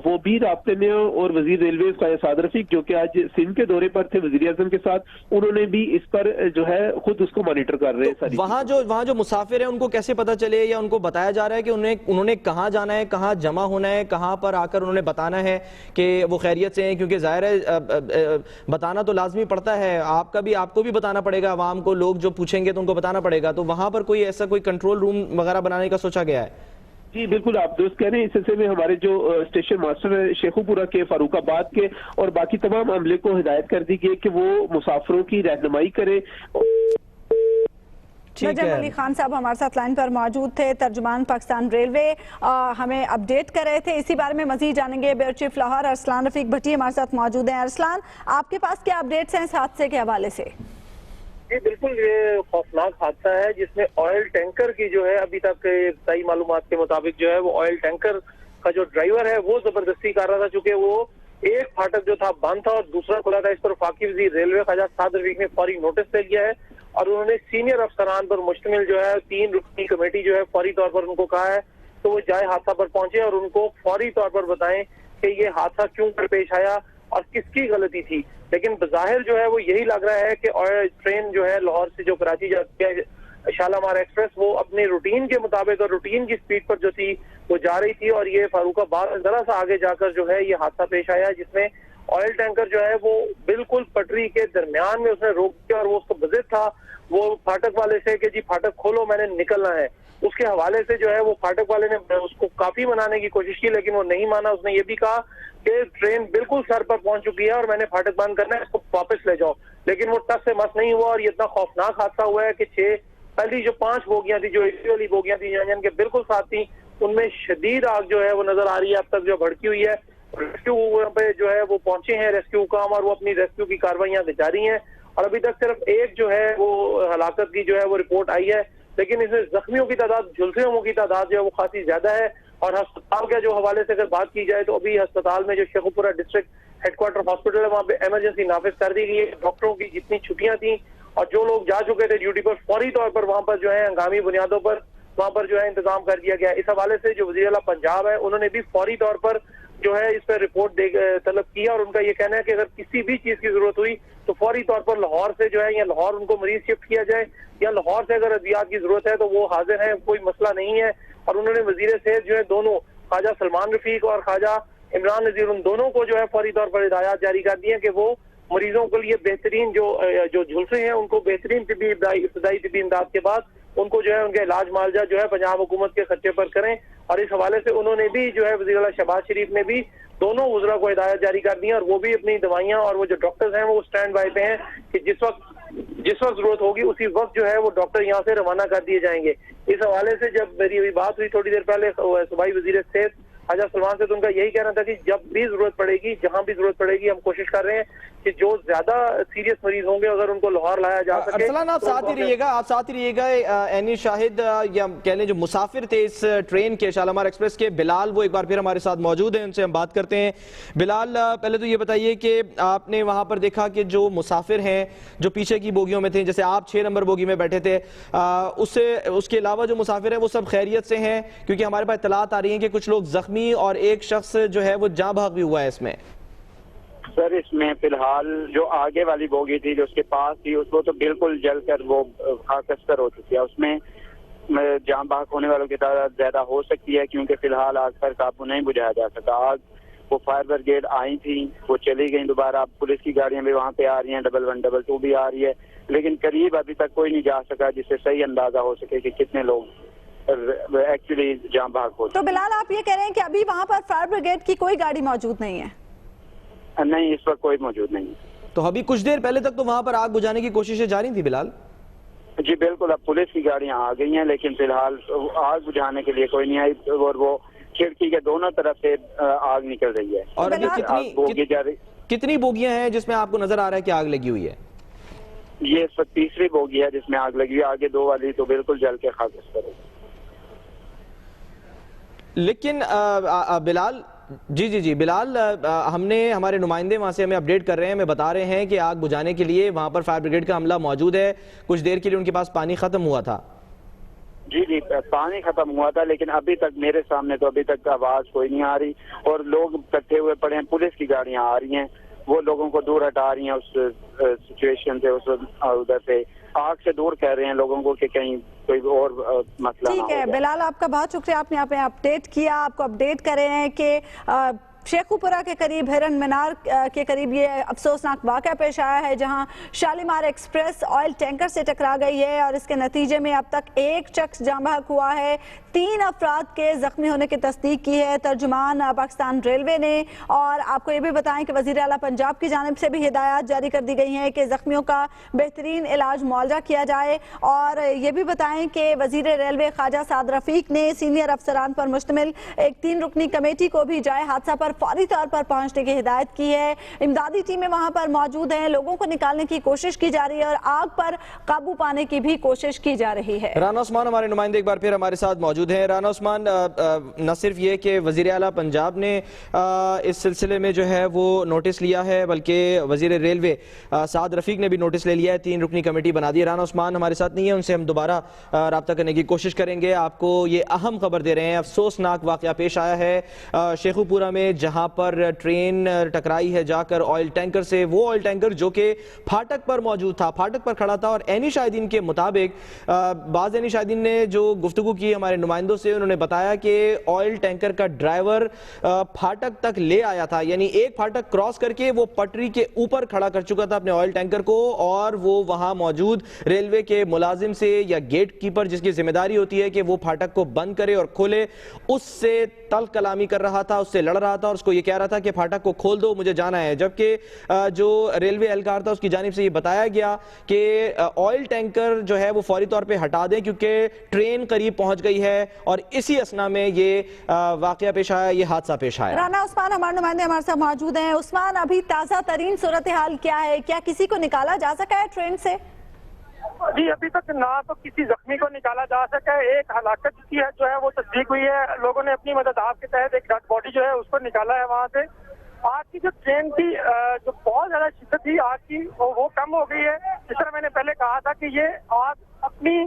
وہ بھی رابطے میں ہیں اور وزیر ریلویز خواجہ سعد رفیق جو کہ آج سندھ کے دورے پر تھے وزیر اعظم کے ساتھ، انہوں نے بھی اس پر جو ہے خود اس کو مانیٹر کر رہے ہیں۔ وہاں جو مسافر ہیں ان کو کیسے پتہ چلے یا ان کو بتایا جا رہا ہے کہ انہوں نے کہاں جانا ہے، کہاں جمع ہونا ہے، کہاں پر آ کر انہوں نے بتانا ہے کہ وہ خیریت سے ہیں؟ کیونکہ ظاہر ہے بتانا تو لازمی پڑتا ہے، آپ کو بھی بتانا پڑے گا، عوام کو لوگ جو پوچھیں گے تو ان کو بتانا پڑے گا، تو وہاں پر کوئی ایسا کوئی کنٹرول روم وغیرہ بنانے کا سوچا گیا ہے؟ جی بالکل، آپ درست کہہ رہے ہیں۔ اس سلسلے میں ہمارے جو اسٹیشن ماسٹر ہیں شیخو پورہ کے، فاروق آباد کے اور باقی تمام عملے کو ہدایت کر دی گئی کہ وہ مسافروں کی رہنمائی کرے۔ نجم علی خان صاحب ہمارے ساتھ لائن پر موجود تھے، ترجمان پاکستان ریلوے، ہمیں اپڈیٹ کر رہے تھے، اسی بارے میں مزید جانیں گے۔ بیئر چیف لاہور ارسلان رفیق بھٹی ہمارے ساتھ موجود ہیں۔ ارسلان، آپ کے پاس کیا اپڈیٹس ہیں اس حادثے کے حوالے سے؟ جی بالکل، یہ خوفناک حادثہ ہے جس میں آئل ٹینکر کی جو ہے ابھی تک ابتدائی معلومات کے مطابق جو ہے وہ آئل ٹینکر کا جو ڈرائیور ہے وہ زبردستی کر رہا تھا، چونکہ وہ ایک پھاٹک جو تھا بند تھا اور دوسرا کھلا تھا۔ اس پر وفاقی وزیر ریلوے خواجہ سعد رفیق نے فوری نوٹس دے دیا ہے اور انہوں نے سینئر افسران پر مشتمل جو ہے 3 رکنی کمیٹی جو ہے فوری طور پر ان کو کہا ہے تو وہ جائے حادثہ پر پہنچے اور ان کو فوری طور پر بتائیں کہ یہ حادثہ کیوں کر پیش آیا اور کس کی غلطی تھی۔ لیکن بظاہر جو ہے وہ یہی لگ رہا ہے کہ ٹرین جو ہے لاہور سے جو کراچی جاتی ہے شالیمار ایکسپریس وہ اپنے روٹین کے مطابق اور روٹین کی سپیڈ پر جو تھی وہ جا رہی تھی اور یہ فاروق آباد ذرا سا آگے جا کر جو ہے یہ حادثہ پیش آیا جس میں آئل ٹینکر جو ہے وہ بالکل پٹری کے درمیان میں اس نے روک دیا اور وہ اس کو بضد تھا وہ پھاٹک والے سے کہ جی پھاٹک کھولو میں نے نکلنا ہے۔ اس کے حوالے سے جو ہے وہ پھاٹک والے نے اس کو کافی منانے کی کوشش کی لیکن وہ نہیں مانا۔ اس نے یہ بھی کہا کہ ٹرین بالکل سر پر پہنچ چکی ہے اور میں نے پھاٹک بند کرنا ہے، اس کو واپس لے جاؤ، لیکن وہ ٹس سے مس نہیں ہوا اور یہ اتنا خوفناک حادثہ ہوا ہے کہ پہلی جو 5 بوگیاں تھی جو اے سی والی بوگیاں تھی انجن کے بالکل ساتھ تھیں ان میں شدید آگ جو ہے وہ نظر آ رہی ہے اب تک جو بھڑکی ہوئی ہے۔ ریسکیو پہ جو ہے وہ پہنچے ہیں ریسکیو کام اور وہ اپنی ریسکیو کی کاروائیاں جاری ہیں اور ابھی تک صرف ایک جو ہے وہ ہلاکت کی جو ہے وہ رپورٹ آئی ہے، لیکن اس میں زخمیوں کی تعداد، جھلسے ہوئوں کی تعداد جو ہے وہ خاصی زیادہ ہے اور ہسپتال کے جو حوالے سے اگر بات کی جائے تو ابھی ہسپتال میں جو شیخو پورہ ڈسٹرکٹ ہیڈ کوارٹر ہاسپٹل ہے وہاں پہ ایمرجنسی نافذ کر دی گئی ہے۔ ڈاکٹروں کی جتنی چھٹیاں تھیں اور جو لوگ جا چکے تھے ڈیوٹی پر فوری طور پر وہاں پر جو ہے ہنگامی بنیادوں پر وہاں پر جو ہے انتظام کر دیا گیا۔ اس حوالے سے جو وزیر اعلیٰ پنجاب ہے انہوں نے بھی فوری طور پر جو ہے اس پر رپورٹ طلب کیا اور ان کا یہ کہنا ہے کہ اگر کسی بھی چیز کی ضرورت ہوئی تو فوری طور پر لاہور سے جو ہے یا لاہور ان کو مریض شفٹ کیا جائے یا لاہور سے اگر ادویات کی ضرورت ہے تو وہ حاضر ہیں, کوئی مسئلہ نہیں ہے. اور انہوں نے وزیر صحت جو ہے دونوں خواجہ سلمان رفیق اور خواجہ عمران نذیر ان دونوں کو جو ہے فوری طور پر ہدایات جاری کر دی ہیں کہ وہ مریضوں کے لیے بہترین جو جھلسے ہیں ان کو بہترین ابتدائی طبی امداد کے بعد ان کو جو ہے ان کے علاج معالجہ جو ہے پنجاب حکومت کے خرچے پر کریں. اور اس حوالے سے انہوں نے بھی جو ہے وزیر اعلیٰ شہباز شریف نے بھی دونوں وزراء کو ہدایت جاری کر دی ہیں اور وہ بھی اپنی دوائیاں اور وہ جو ڈاکٹرز ہیں وہ اسٹینڈ بائی پہ ہیں کہ جس وقت ضرورت ہوگی اسی وقت جو ہے وہ ڈاکٹر یہاں سے روانہ کر دیے جائیں گے. اس حوالے سے جب میری ابھی بات ہوئی تھوڑی دیر پہلے صوبائی وزیر صحت خواجہ سلمان سے, تو ان کا یہی کہنا تھا کہ جب بھی ضرورت پڑے گی, جہاں بھی ضرورت پڑے گی, ہم کوشش کر رہے ہیں کہ جو زیادہ سیریس مریض ہوں گے اگر ان کو لاہور لایا جا سکے. ارسلان آپ ساتھ ہی رہیے گا. اینی شاہد یا کہہ لیں جو مسافر تھے اس ٹرین کے شالیمار ایکسپریس کے, بلال وہ ایک بار پھر ہمارے ساتھ موجود ہیں, ان سے ہم بات کرتے ہیں. بلال پہلے تو یہ بتائیے کہ آپ نے وہاں پر دیکھا کہ جو مسافر ہیں جو پیچھے کی بوگیوں میں تھے, جیسے آپ 6 نمبر بوگی میں بیٹھے تھے, اس کے علاوہ جو مسافر ہیں وہ سب خیریت سے ہیں؟ کیونکہ ہمارے پاس اطلاعات آ رہی ہیں کہ کچھ لوگ زخمی اور ایک شخص جو ہے وہ جاں بحق بھی ہوا ہے اس میں. سر اس میں فی الحال جو آگے والی بوگی تھی جو اس کے پاس تھی اس کو تو بالکل جل کر وہ خاکستر ہو چکی ہے. اس میں جاں بحق ہونے والوں کی تعداد زیادہ ہو سکتی ہے کیونکہ فی الحال آگ پر قابو نہیں بجھایا جا سکا. آگ وہ فائر بریگیڈ آئی تھیں, وہ چلی گئیں دوبارہ. پولیس کی گاڑیاں بھی وہاں پہ آ رہی ہیں, 111 122 بھی آ رہی ہے, لیکن قریب ابھی تک کوئی نہیں جا سکا جس سے صحیح اندازہ ہو سکے کہ کتنے لوگ ایکچولی جاں بحق ہو. تو بلال آپ یہ کہہ رہے ہیں کہ ابھی وہاں پر فائر بریگیڈ کی کوئی گاڑی موجود نہیں ہے؟ نہیں, اس وقت کوئی موجود نہیں. تو ابھی کچھ دیر پہلے تک تو وہاں پر آگ بجھانے کی کوششیں جاری تھی بلال؟ جی بالکل, اب پولیس کی گاڑیاں آ گئی ہیں لیکن فی الحال آگ بجھانے کے لیے کوئی نہیں آئی اور وہ کھڑکی کے دونوں طرف سے آگ نکل رہی ہے. اور ابھی کتنی بوگیاں ہیں جس میں آپ کو نظر آ رہا ہے کہ آگ لگی ہوئی ہے؟ یہ اس وقت تیسری بوگی ہے جس میں آگ لگی ہے, آگے 2 والی تو بالکل جل کے خاکستر ہے. لیکن بلال جی بلال, ہمارے نمائندے وہاں سے ہمیں اپڈیٹ کر رہے ہیں, ہمیں بتا رہے ہیں کہ آگ بجھانے کے لیے وہاں پر فائر بریگیڈ کا عملہ موجود ہے. کچھ دیر کے لیے ان کے پاس پانی ختم ہوا تھا. جی پانی ختم ہوا تھا لیکن ابھی تک میرے سامنے تو ابھی تک آواز کوئی نہیں آ رہی اور لوگ اکٹھے ہوئے پڑے ہیں. پولیس کی گاڑیاں آ رہی ہیں, وہ لوگوں کو دور ہٹا رہی ہیں اس سچویشن سے, اس ادھر سے آگ سے دور کر رہے ہیں لوگوں کو کہ کہیں کوئی اور مسئلہ نہ ہو. ٹھیک ہے بلال, آپ کا بہت شکریہ, آپ نے یہاں پہ اپڈیٹ کیا. آپ کو اپڈیٹ کر رہے ہیں کہ شیخو پورہ کے قریب ہرن مینار کے قریب یہ افسوسناک واقعہ پیش آیا ہے جہاں شالیمار ایکسپریس آئل ٹینکر سے ٹکرا گئی ہے اور اس کے نتیجے میں اب تک 1 شخص جاں بحق ہوا ہے, 3 افراد کے زخمی ہونے کی تصدیق کی ہے ترجمان پاکستان ریلوے نے. اور آپ کو یہ بھی بتائیں کہ وزیر اعلیٰ پنجاب کی جانب سے بھی ہدایات جاری کر دی گئی ہیں کہ زخمیوں کا بہترین علاج معالجہ کیا جائے. اور یہ بھی بتائیں کہ وزیر ریلوے خواجہ سعد رفیق نے سینئر افسران پر مشتمل ایک 3 رکنی کمیٹی کو بھی جائے حادثہ پر فوری طور پر پہنچنے کی ہدایت کی ہے. امدادی ٹیمیں وہاں پر موجود ہیں, لوگوں کو نکالنے کی کوشش کی جا رہی ہے اور آگ پر قابو پانے کی بھی کوشش کی جا رہی ہے. رانا عثمان ہمارے نمائندے ایک بار پھر ہمارے ساتھ موجود ہیں. رانا عثمان, نہ صرف یہ کہ وزیر اعلیٰ پنجاب نے اس سلسلے میں جو ہے وہ نوٹس لیا ہے بلکہ وزیر ریلوے سعد رفیق نے بھی نوٹس لے لیا ہے, 3 رکنی کمیٹی بنا دی ہے. رانا عثمان ہمارے ساتھ نہیں ہے, ان سے ہم دوبارہ رابطہ کرنے کی کوشش کریں گے. آپ کو یہ اہم خبر دے رہے ہیں, افسوسناک واقعہ پیش آیا ہے شیخو پورہ میں جہاں پر ٹرین ٹکرائی ہے جا کر آئل ٹینکر سے. وہ آئل ٹینکر جو کہ پھاٹک پر موجود تھا, پھاٹک پر کھڑا تھا, اور اینی شاہدین کے مطابق بعض اینی شاہدین نے جو گفتگو کی ہمارے نمائندوں سے, انہوں نے بتایا کہ آئل ٹینکر کا ڈرائیور پھاٹک تک لے آیا تھا, یعنی ایک پھاٹک کراس کر کے وہ پٹری کے اوپر کھڑا کر چکا تھا اپنے آئل ٹینکر کو, اور وہ وہاں موجود ریلوے کے ملازم سے یا گیٹ کیپر جس کی ذمہ داری ہوتی ہے کہ وہ پھاٹک کو بند کرے اور کھولے, اس سے تلخ کلامی کر رہا تھا, اس سے لڑ رہا تھا اور اس کو یہ کہہ رہا تھا کہ پھاٹک کو کھول دو, مجھے جانا ہے. جبکہ جو ریلوے اہلکار تھا اس کی جانب سے یہ بتایا گیا کہ آئل ٹینکر جو ہے وہ فوری طور پہ ہٹا دیں کیونکہ ٹرین قریب پہنچ گئی ہے, اور اسی اسنا میں یہ واقعہ پیش آیا, یہ حادثہ پیش آیا. رانا عثمان ہمارے نمائندے ہمارے ساتھ موجود ہیں. عثمان, ابھی تازہ ترین صورتحال کیا ہے؟ کیا کسی کو نکالا جا سکا ہے ٹرین سے؟ جی ابھی تک نہ تو کسی زخمی کو نکالا جا سکا ہے. ایک ہلاکت کی ہے جو ہے وہ تصدیق ہوئی ہے, لوگوں نے اپنی مدد آپ کے تحت ایک ڈیڈ باڈی جو ہے اس کو نکالا ہے وہاں سے. آگ کی جو ٹرین کی جو بہت زیادہ شدت تھی آگ کی وہ کم ہو گئی ہے. جس طرح میں نے پہلے کہا تھا کہ یہ آگ اپنی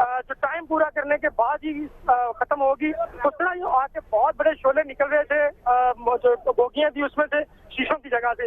जो टाइम पूरा करने के बाद ही खत्म होगी। उस तरह आग के बहुत बड़े शोले निकल रहे थे, जो बोगियां थी उसमें से शीशों की जगह से।